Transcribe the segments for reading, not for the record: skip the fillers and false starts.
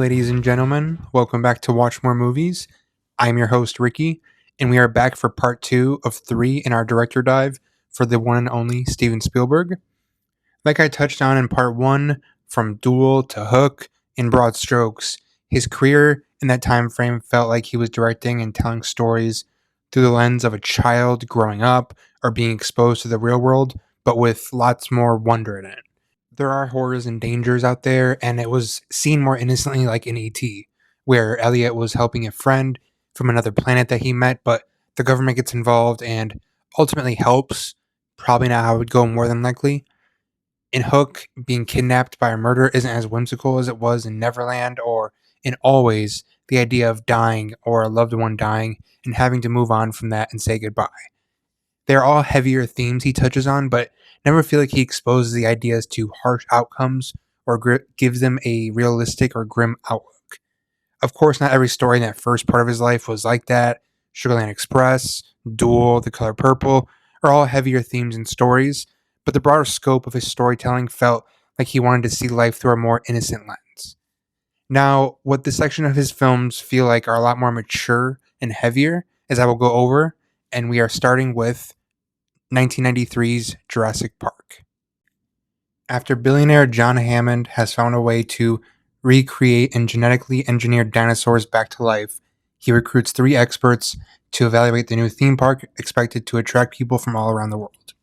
ladies and gentlemen. Welcome back to Watch More Movies. I'm your host, Ricky, and we are back for part 2 of 3 in our director dive for the one and only Steven Spielberg. Like I touched on in part 1, from Duel to Hook, in broad strokes, his career in that time frame felt like he was directing and telling stories through the lens of a child growing up or being exposed to the real world, but with lots more wonder in it. There are horrors and dangers out there, and it was seen more innocently like in E.T., where Elliot was helping a friend from another planet that he met, but the government gets involved and ultimately helps. Probably not how it would go, more than likely. In Hook, being kidnapped by a murderer isn't as whimsical as it was in Neverland or in Always, the idea of dying or a loved one dying and having to move on from that and say goodbye. They're all heavier themes he touches on, but never feel like he exposes the ideas to harsh outcomes or gives them a realistic or grim outlook. Of course, not every story in that first part of his life was like that. Sugarland Express, Duel, The Color Purple are all heavier themes and stories, but the broader scope of his storytelling felt like he wanted to see life through a more innocent lens. Now, what this section of his films feel like are a lot more mature and heavier, as I will go over, and we are starting with 1993's Jurassic Park. After billionaire John Hammond has found a way to recreate and genetically engineer dinosaurs back to life, he recruits 3 experts to evaluate the new theme park expected to attract people from all around the world.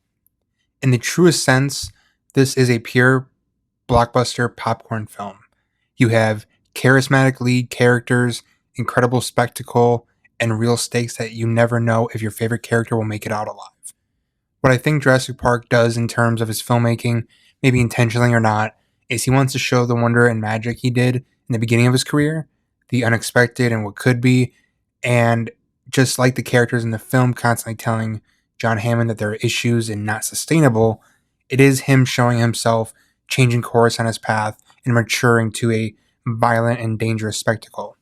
In the truest sense, this is a pure blockbuster popcorn film. You have charismatic lead characters, incredible spectacle, and real stakes that you never know if your favorite character will make it out alive. What I think Jurassic Park does in terms of his filmmaking, maybe intentionally or not, is he wants to show the wonder and magic he did in the beginning of his career, the unexpected and what could be, and just like the characters in the film constantly telling John Hammond that there are issues and not sustainable, it is him showing himself changing course on his path and maturing to a violent and dangerous spectacle.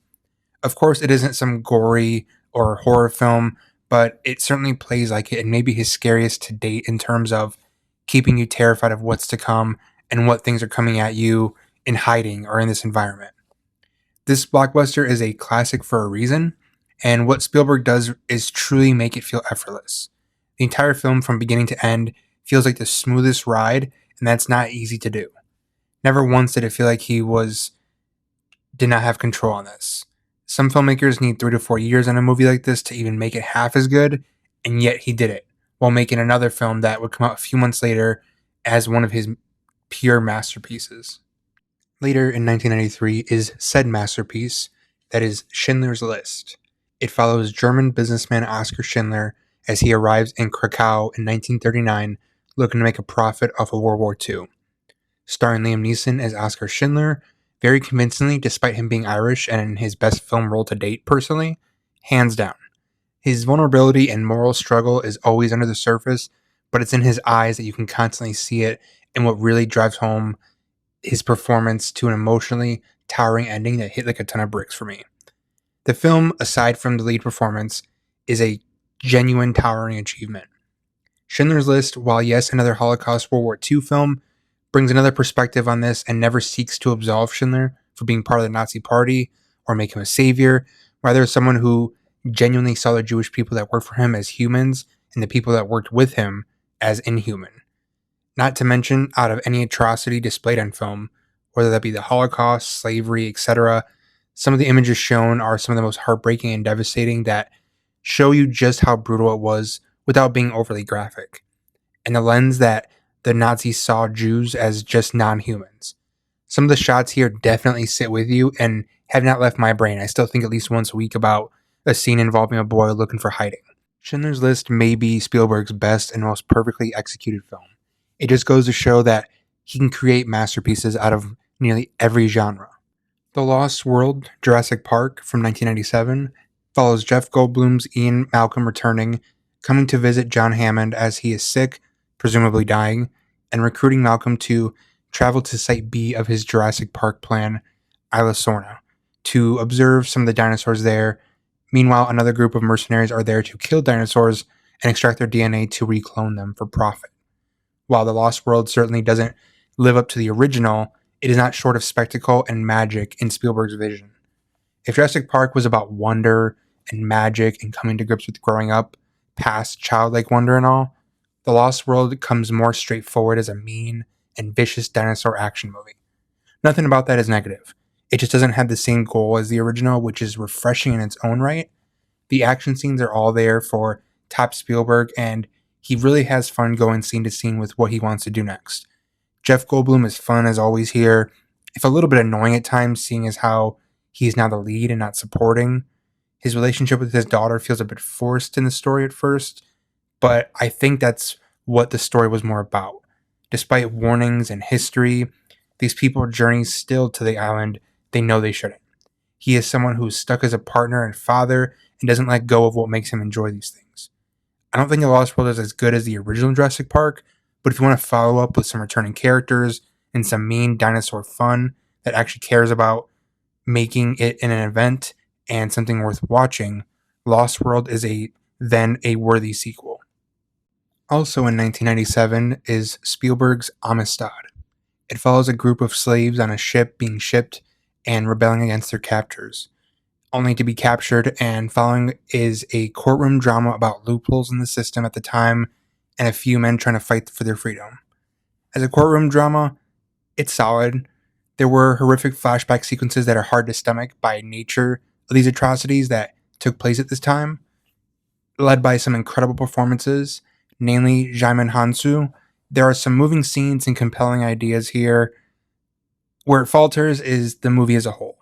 Of course, it isn't some gory or horror film, but it certainly plays like it and maybe his scariest to date in terms of keeping you terrified of what's to come and what things are coming at you in hiding or in this environment. This blockbuster is a classic for a reason, and what Spielberg does is truly make it feel effortless. The entire film from beginning to end feels like the smoothest ride, and that's not easy to do. Never once did it feel like did not have control on this. Some filmmakers need 3 to 4 years on a movie like this to even make it half as good, and yet he did it, while making another film that would come out a few months later as one of his pure masterpieces. Later in 1993 is said masterpiece, that is Schindler's List. It follows German businessman Oskar Schindler as he arrives in Krakow in 1939 looking to make a profit off of World War II. Starring Liam Neeson as Oskar Schindler, very convincingly despite him being Irish and in his best film role to date personally, hands down. His vulnerability and moral struggle is always under the surface, but it's in his eyes that you can constantly see it, and what really drives home his performance to an emotionally towering ending that hit like a ton of bricks for me. The film, aside from the lead performance, is a genuine towering achievement. Schindler's List, while yes, another Holocaust World War II film, brings another perspective on this and never seeks to absolve Schindler for being part of the Nazi party or make him a savior, rather someone who genuinely saw the Jewish people that worked for him as humans and the people that worked with him as inhuman. Not to mention, out of any atrocity displayed on film, whether that be the Holocaust, slavery, etc., some of the images shown are some of the most heartbreaking and devastating that show you just how brutal it was without being overly graphic. And the lens that the Nazis saw Jews as just non-humans. Some of the shots here definitely sit with you and have not left my brain. I still think at least once a week about a scene involving a boy looking for hiding. Schindler's List may be Spielberg's best and most perfectly executed film. It just goes to show that he can create masterpieces out of nearly every genre. The Lost World, Jurassic Park from 1997, follows Jeff Goldblum's Ian Malcolm returning, coming to visit John Hammond as he is sick, presumably dying, and recruiting Malcolm to travel to Site B of his Jurassic Park plan, Isla Sorna, to observe some of the dinosaurs there. Meanwhile, another group of mercenaries are there to kill dinosaurs and extract their DNA to reclone them for profit. While The Lost World certainly doesn't live up to the original, It is not short of spectacle and magic in Spielberg's vision. If Jurassic Park was about wonder and magic and coming to grips with growing up, past childlike wonder and all, The Lost World comes more straightforward as a mean and vicious dinosaur action movie. Nothing about that is negative. It just doesn't have the same goal as the original, which is refreshing in its own right. The action scenes are all there for top Spielberg, and he really has fun going scene to scene with what he wants to do next. Jeff Goldblum is fun as always here, if a little bit annoying at times, seeing as how he's now the lead and not supporting. His relationship with his daughter feels a bit forced in the story at first, but I think that's what the story was more about. Despite warnings and history, these people journey still to the island they know they shouldn't. He is someone who's stuck as a partner and father and doesn't let go of what makes him enjoy these things. I don't think The Lost World is as good as the original Jurassic Park, but if you want to follow up with some returning characters and some mean dinosaur fun that actually cares about making it in an event and something worth watching, Lost World is a worthy sequel. Also in 1997 is Spielberg's Amistad. It follows a group of slaves on a ship being shipped and rebelling against their captors, only to be captured, and following is a courtroom drama about loopholes in the system at the time and a few men trying to fight for their freedom. As a courtroom drama, it's solid. There were horrific flashback sequences that are hard to stomach by nature of these atrocities that took place at this time, led by some incredible performances, namely Djimon Hounsou. There are some moving scenes and compelling ideas here. Where it falters is the movie as a whole.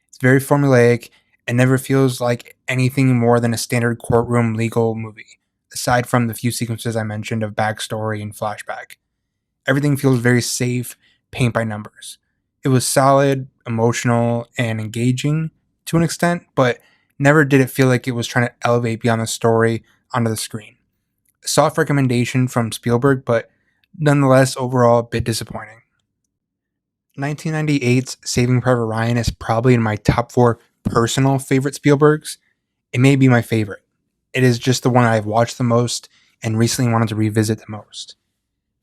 It's very formulaic and never feels like anything more than a standard courtroom legal movie, aside from the few sequences I mentioned of backstory and flashback. Everything feels very safe, paint by numbers. It was solid, emotional, and engaging to an extent, but never did it feel like it was trying to elevate beyond the story onto the screen. A soft recommendation from Spielberg, but nonetheless overall a bit disappointing. 1998's Saving Private Ryan is probably in my top 4 personal favorite Spielbergs. It may be my favorite. It is just the one I've watched the most and recently wanted to revisit the most.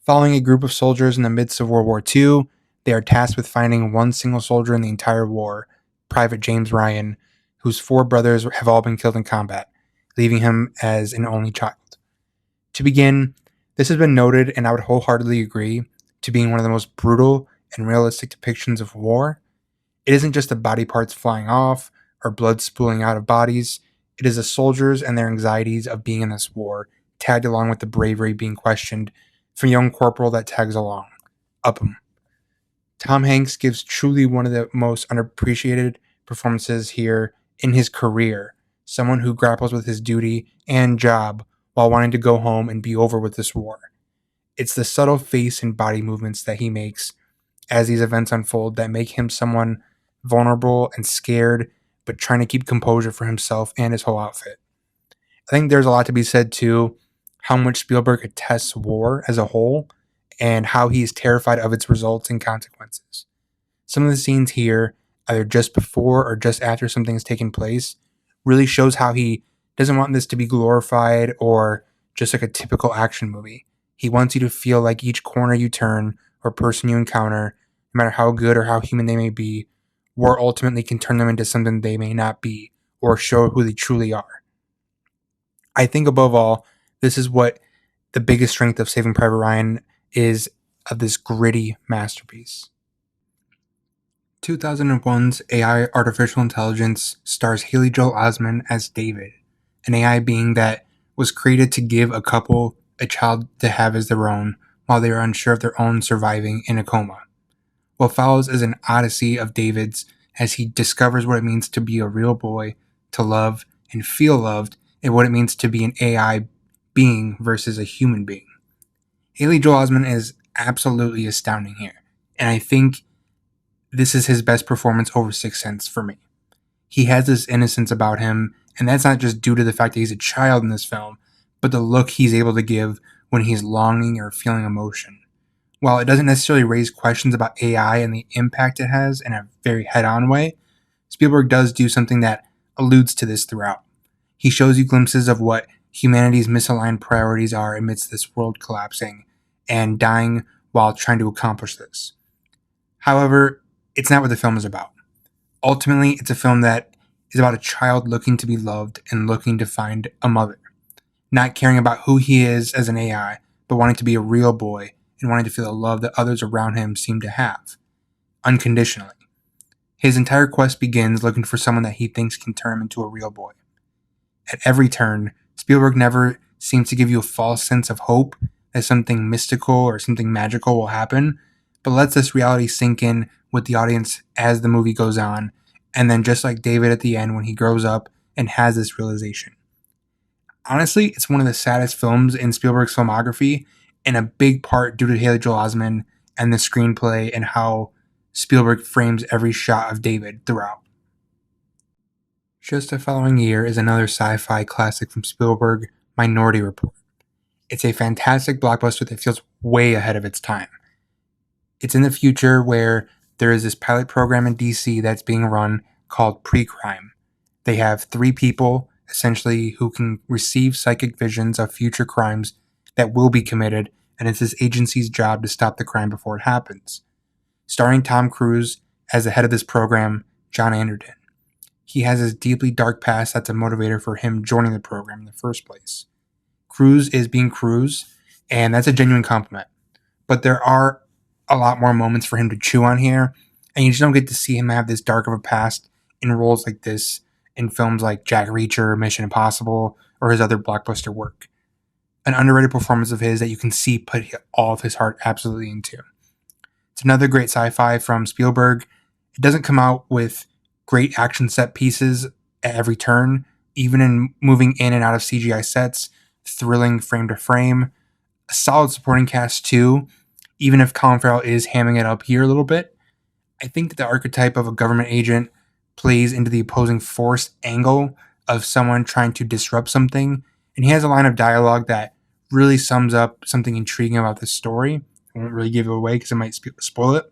Following a group of soldiers in the midst of World War II, they are tasked with finding one single soldier in the entire war, Private James Ryan, whose 4 brothers have all been killed in combat, leaving him as an only child. To begin, this has been noted, and I would wholeheartedly agree, to being one of the most brutal and realistic depictions of war. It isn't just the body parts flying off or blood spooling out of bodies. It is the soldiers and their anxieties of being in this war, tagged along with the bravery being questioned from a young corporal that tags along. Upham. Tom Hanks gives truly one of the most underappreciated performances here in his career. Someone who grapples with his duty and job while wanting to go home and be over with this war. It's the subtle face and body movements that he makes as these events unfold that make him someone vulnerable and scared, but trying to keep composure for himself and his whole outfit. I think there's a lot to be said too, how much Spielberg attests war as a whole and how he is terrified of its results and consequences. Some of the scenes here, either just before or just after something has taken place, really shows how he doesn't want this to be glorified or just like a typical action movie. He wants you to feel like each corner you turn or person you encounter, no matter how good or how human they may be, war ultimately can turn them into something they may not be or show who they truly are. I think above all, this is what the biggest strength of Saving Private Ryan is, of this gritty masterpiece. 2001's AI artificial intelligence stars Haley Joel Osment as David, an AI being that was created to give a couple a child to have as their own while they are unsure of their own surviving in a coma. What follows is an odyssey of David's as he discovers what it means to be a real boy, to love and feel loved, and what it means to be an AI being versus a human being. Haley Joel Osment is absolutely astounding here, and I think this is his best performance over Sixth Sense for me. He has this innocence about him, and that's not just due to the fact that he's a child in this film, but the look he's able to give when he's longing or feeling emotion. While it doesn't necessarily raise questions about AI and the impact it has in a very head-on way, Spielberg does do something that alludes to this throughout. He shows you glimpses of what humanity's misaligned priorities are amidst this world collapsing and dying while trying to accomplish this. However, it's not what the film is about. Ultimately, it's a film that is about a child looking to be loved and looking to find a mother, not caring about who he is as an AI, but wanting to be a real boy and wanting to feel the love that others around him seem to have, unconditionally. His entire quest begins looking for someone that he thinks can turn him into a real boy. At every turn, Spielberg never seems to give you a false sense of hope that something mystical or something magical will happen, but lets this reality sink in with the audience as the movie goes on, and then just like David at the end when he grows up and has this realization. Honestly, it's one of the saddest films in Spielberg's filmography, in a big part due to Haley Joel Osment and the screenplay and how Spielberg frames every shot of David throughout. Just the following year is another sci-fi classic from Spielberg, Minority Report. It's a fantastic blockbuster that feels way ahead of its time. It's in the future where there is this pilot program in DC that's being run called Pre-Crime. They have 3 people, essentially, who can receive psychic visions of future crimes that will be committed, and it's this agency's job to stop the crime before it happens. Starring Tom Cruise as the head of this program, John Anderton. He has this deeply dark past that's a motivator for him joining the program in the first place. Cruise is being Cruise, and that's a genuine compliment. But there are a lot more moments for him to chew on here, and you just don't get to see him have this dark of a past in roles like this in films like Jack Reacher, Mission Impossible, or his other blockbuster work. An underrated performance of his that you can see put all of his heart absolutely into. It's another great sci-fi from Spielberg. It doesn't come out with great action set pieces at every turn, even in moving in and out of CGI sets, thrilling frame to frame. A solid supporting cast too, even if Colin Farrell is hamming it up here a little bit. I think that the archetype of a government agent plays into the opposing force angle of someone trying to disrupt something, and he has a line of dialogue that really sums up something intriguing about this story. I won't really give it away because it might spoil it.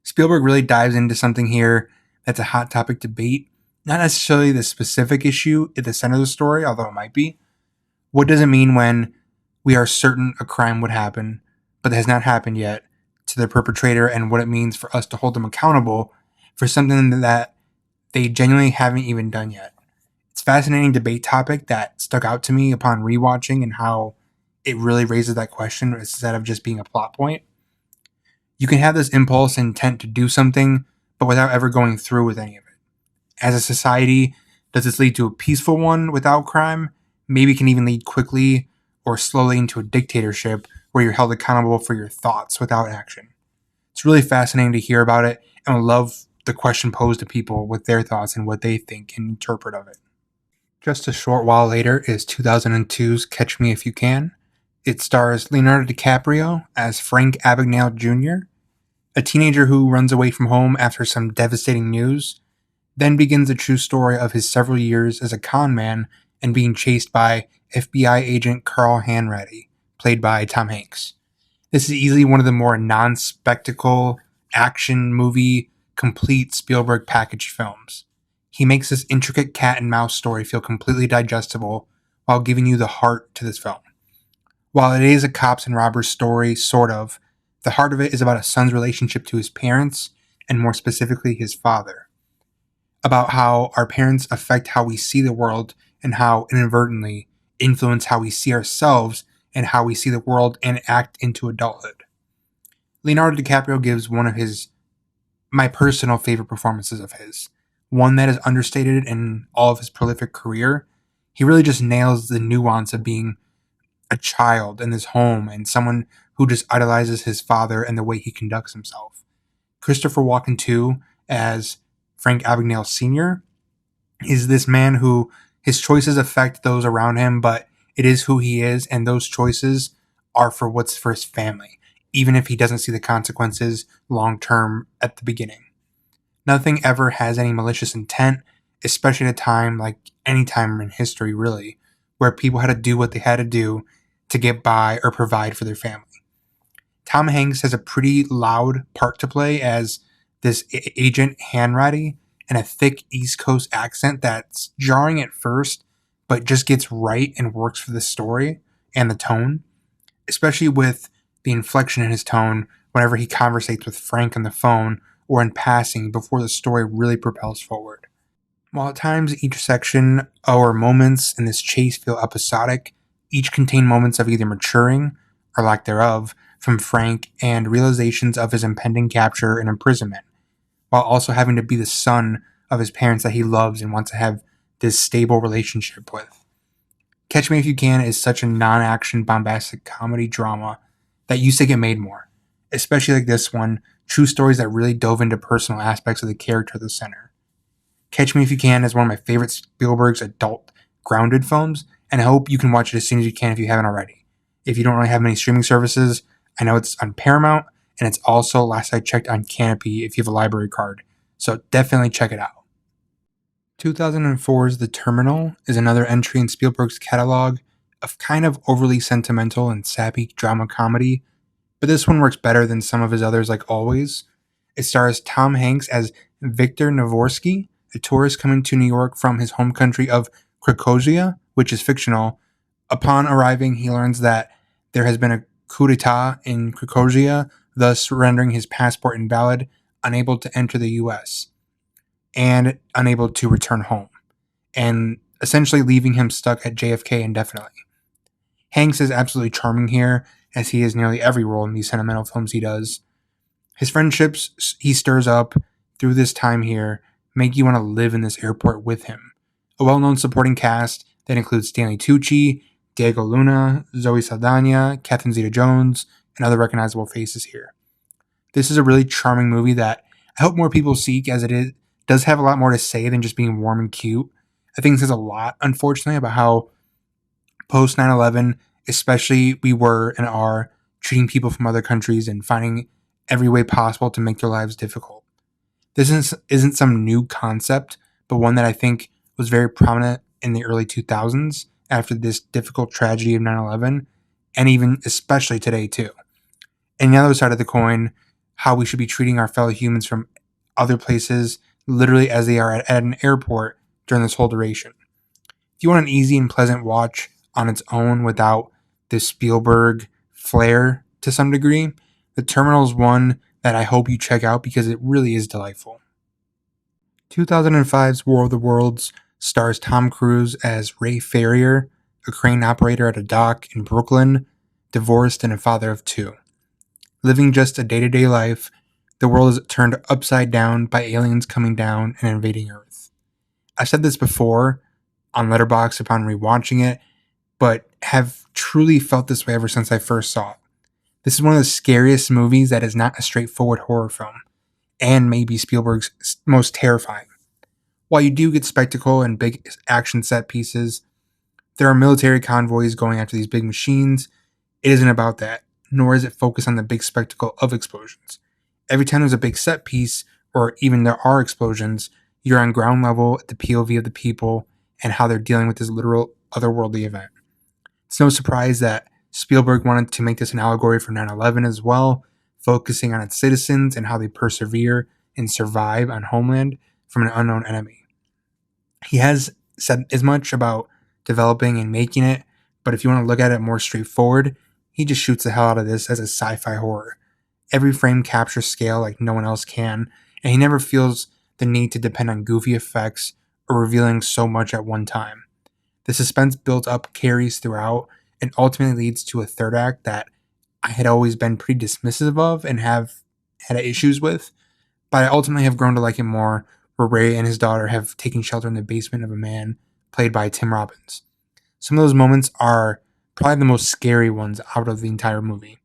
Spielberg really dives into something here that's a hot topic debate, not necessarily the specific issue at the center of the story, although it might be. What does it mean when we are certain a crime would happen, but it has not happened yet, to the perpetrator, and what it means for us to hold them accountable for something that they genuinely haven't even done yet? It's a fascinating debate topic that stuck out to me upon rewatching and how it really raises that question instead of just being a plot point. You can have this impulse and intent to do something, but without ever going through with any of it. As a society, does this lead to a peaceful one without crime? Maybe it can even lead quickly or slowly into a dictatorship where you're held accountable for your thoughts without action. It's really fascinating to hear about it, and I love the question posed to people with their thoughts and what they think and interpret of it. Just a short while later is 2002's Catch Me If You Can. It stars Leonardo DiCaprio as Frank Abagnale Jr., a teenager who runs away from home after some devastating news, then begins the true story of his several years as a con man and being chased by FBI agent Carl Hanratty, played by Tom Hanks. This is easily one of the more non-spectacle, action movie, complete Spielberg package films. He makes this intricate cat and mouse story feel completely digestible while giving you the heart to this film. While it is a cops and robbers story, sort of, the heart of it is about a son's relationship to his parents, and more specifically his father. About how our parents affect how we see the world and how inadvertently influence how we see ourselves and how we see the world and act into adulthood. Leonardo DiCaprio gives one of my personal favorite performances of his. One that is understated in all of his prolific career. He really just nails the nuance of being a child in his home and someone who just idolizes his father and the way he conducts himself. Christopher Walken, too, as Frank Abagnale Sr., is this man who his choices affect those around him, but it is who he is, and those choices are for what's for his family, even if he doesn't see the consequences long term at the beginning. Nothing ever has any malicious intent, especially at a time like any time in history, really, where people had to do what they had to do to get by or provide for their family. Tom Hanks has a pretty loud part to play as this agent Hanratty and a thick East Coast accent that's jarring at first, but just gets right and works for the story and the tone, especially with the inflection in his tone whenever he conversates with Frank on the phone or in passing before the story really propels forward. While at times each section or moments in this chase feel episodic, each contain moments of either maturing, or lack thereof, from Frank and realizations of his impending capture and imprisonment, while also having to be the son of his parents that he loves and wants to have this stable relationship with. Catch Me If You Can is such a non-action bombastic comedy drama that used to get made more, especially like this one, true stories that really dove into personal aspects of the character at the center. Catch Me If You Can is one of my favorite Spielberg's adult grounded films, and I hope you can watch it as soon as you can if you haven't already. If you don't really have many streaming services, I know it's on Paramount, and it's also, last I checked, on Canopy if you have a library card. So definitely check it out. 2004's The Terminal is another entry in Spielberg's catalog of kind of overly sentimental and sappy drama comedy, but this one works better than some of his others like Always. It stars Tom Hanks as Victor Navorsky, a tourist coming to New York from his home country of Krakozhia, which is fictional. Upon arriving, he learns that there has been a coup d'etat in Krakozhia, thus rendering his passport invalid, unable to enter the US, and unable to return home, and essentially leaving him stuck at JFK indefinitely. Hanks is absolutely charming here, as he is nearly every role in these sentimental films he does. His friendships he stirs up through this time here make you want to live in this airport with him. A well-known supporting cast that includes Stanley Tucci, Diego Luna, Zoe Saldana, Catherine Zeta-Jones, and other recognizable faces here. This is a really charming movie that I hope more people seek, as does have a lot more to say than just being warm and cute. I think it says a lot, unfortunately, about how post 9/11, especially, we were and are treating people from other countries and finding every way possible to make their lives difficult. This isn't some new concept, but one that I think was very prominent in the early 2000s after this difficult tragedy of 9/11, and even especially today too. And the other side of the coin, how we should be treating our fellow humans from other places literally as they are at an airport during this whole duration. If you want an easy and pleasant watch on its own without the Spielberg flair to some degree, The Terminal is one that I hope you check out because it really is delightful. 2005's War of the Worlds stars Tom Cruise as Ray Ferrier, a crane operator at a dock in Brooklyn, divorced and a father of two. Living just a day-to-day life, the world is turned upside down by aliens coming down and invading Earth. I've said this before on Letterboxd upon rewatching it, but have truly felt this way ever since I first saw it. This is one of the scariest movies that is not a straightforward horror film, and maybe Spielberg's most terrifying. While you do get spectacle and big action set pieces, there are military convoys going after these big machines. It isn't about that, nor is it focused on the big spectacle of explosions. Every time there's a big set piece, or even there are explosions, you're on ground level at the POV of the people and how they're dealing with this literal otherworldly event. It's no surprise that Spielberg wanted to make this an allegory for 9/11 as well, focusing on its citizens and how they persevere and survive on homeland from an unknown enemy. He has said as much about developing and making it, but if you want to look at it more straightforward, he just shoots the hell out of this as a sci-fi horror. Every frame captures scale like no one else can, and he never feels the need to depend on goofy effects or revealing so much at one time. The suspense built up carries throughout and ultimately leads to a third act that I had always been pretty dismissive of and have had issues with, but I ultimately have grown to like it more, where Ray and his daughter have taken shelter in the basement of a man played by Tim Robbins. Some of those moments are probably the most scary ones out of the entire movie.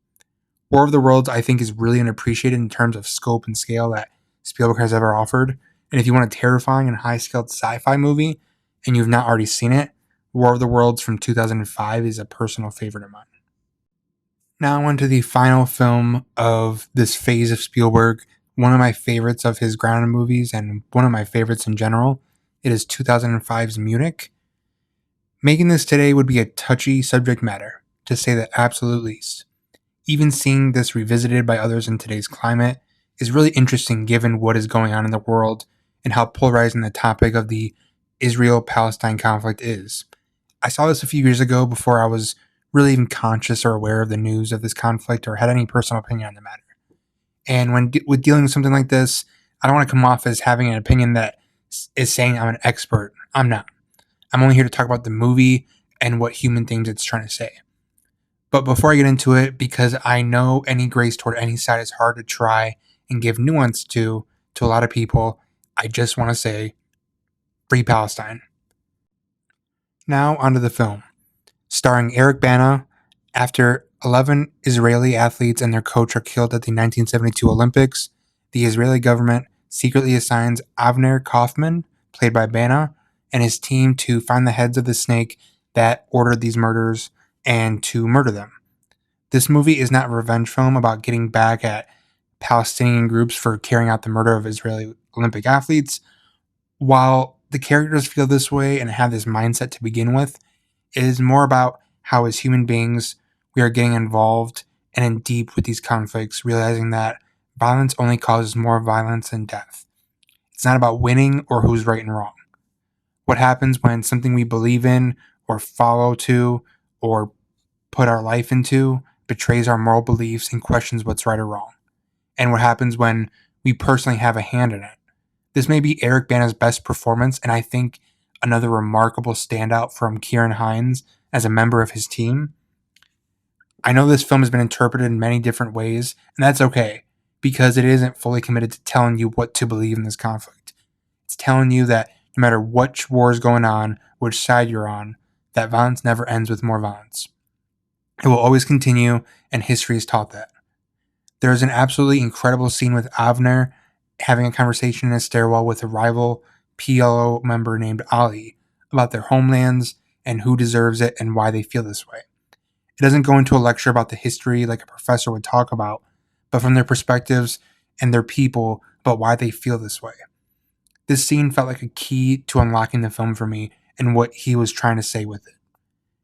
War of the Worlds, I think, is really unappreciated in terms of scope and scale that Spielberg has ever offered. And if you want a terrifying and high-scaled sci-fi movie and you've not already seen it, War of the Worlds from 2005 is a personal favorite of mine. Now on to the final film of this phase of Spielberg, one of my favorites of his grounded movies and one of my favorites in general. It is 2005's Munich. Making this today would be a touchy subject matter, to say the absolute least. Even seeing this revisited by others in today's climate is really interesting given what is going on in the world and how polarizing the topic of the Israel-Palestine conflict is. I saw this a few years ago before I was really even conscious or aware of the news of this conflict or had any personal opinion on the matter. And with dealing with something like this, I don't want to come off as having an opinion that is saying I'm an expert. I'm not. I'm only here to talk about the movie and what human themes it's trying to say. But before I get into it, because I know any grace toward any side is hard to try and give nuance to a lot of people, I just want to say, Free Palestine. Now onto the film. Starring Eric Bana, after 11 Israeli athletes and their coach are killed at the 1972 Olympics, the Israeli government secretly assigns Avner Kaufman, played by Bana, and his team to find the heads of the snake that ordered these murders and to murder them. This movie is not a revenge film about getting back at Palestinian groups for carrying out the murder of Israeli Olympic athletes. While the characters feel this way and have this mindset to begin with, it is more about how, as human beings, we are getting involved and in deep with these conflicts, realizing that violence only causes more violence and death. It's not about winning or who's right and wrong. What happens when something we believe in or follow to or put our life into betrays our moral beliefs and questions what's right or wrong? And what happens when we personally have a hand in it? This may be Eric Bana's best performance, and I think another remarkable standout from Kieran Hines as a member of his team. I know this film has been interpreted in many different ways, and that's okay, because it isn't fully committed to telling you what to believe in this conflict. It's telling you that no matter which war is going on, which side you're on, that violence never ends with more violence. It will always continue, and history has taught that. There is an absolutely incredible scene with Avner having a conversation in a stairwell with a rival PLO member named Ali about their homelands and who deserves it and why they feel this way. It doesn't go into a lecture about the history like a professor would talk about, but from their perspectives and their people about why they feel this way. This scene felt like a key to unlocking the film for me and what he was trying to say with it.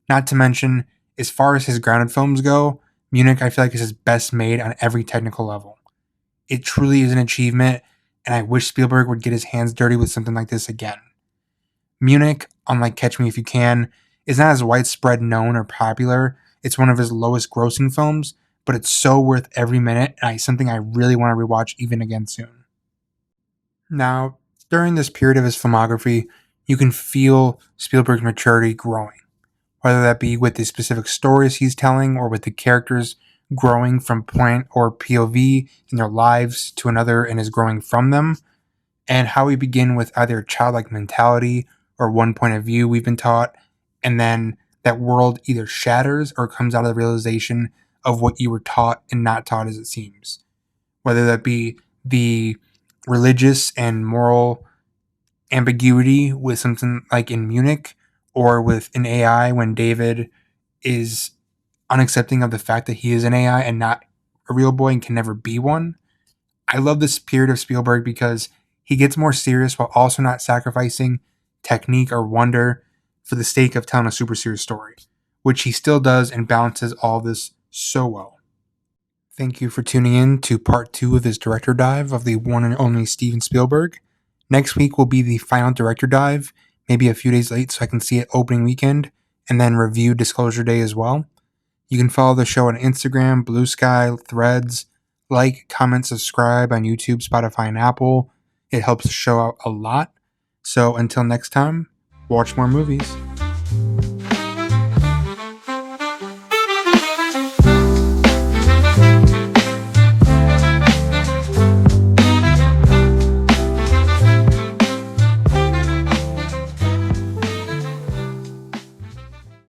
Not to mention, as far as his grounded films go, Munich I feel like is his best made on every technical level. It truly is an achievement, and I wish Spielberg would get his hands dirty with something like this again. Munich, unlike Catch Me If You Can, is not as widespread known or popular. It's one of his lowest grossing films, but it's so worth every minute, and something I really want to rewatch even again soon. Now, during this period of his filmography, you can feel Spielberg's maturity growing, whether that be with the specific stories he's telling or with the characters growing from point or POV in their lives to another and is growing from them, and how we begin with either childlike mentality or one point of view we've been taught, and then that world either shatters or comes out of the realization of what you were taught and not taught as it seems. Whether that be the religious and moral ambiguity with something like in Munich, or with an AI when David is unaccepting of the fact that he is an AI and not a real boy and can never be one. I love this period of Spielberg because he gets more serious while also not sacrificing technique or wonder for the sake of telling a super serious story, which he still does and balances all this so well. Thank you for tuning in to part 2 of this director dive of the one and only Steven Spielberg. Next week will be the final director dive, maybe a few days late so I can see it opening weekend, and then review Disclosure Day as well. You can follow the show on Instagram, Bluesky, Threads, like, comment, subscribe on YouTube, Spotify, and Apple. It helps the show out a lot. So until next time, watch more movies.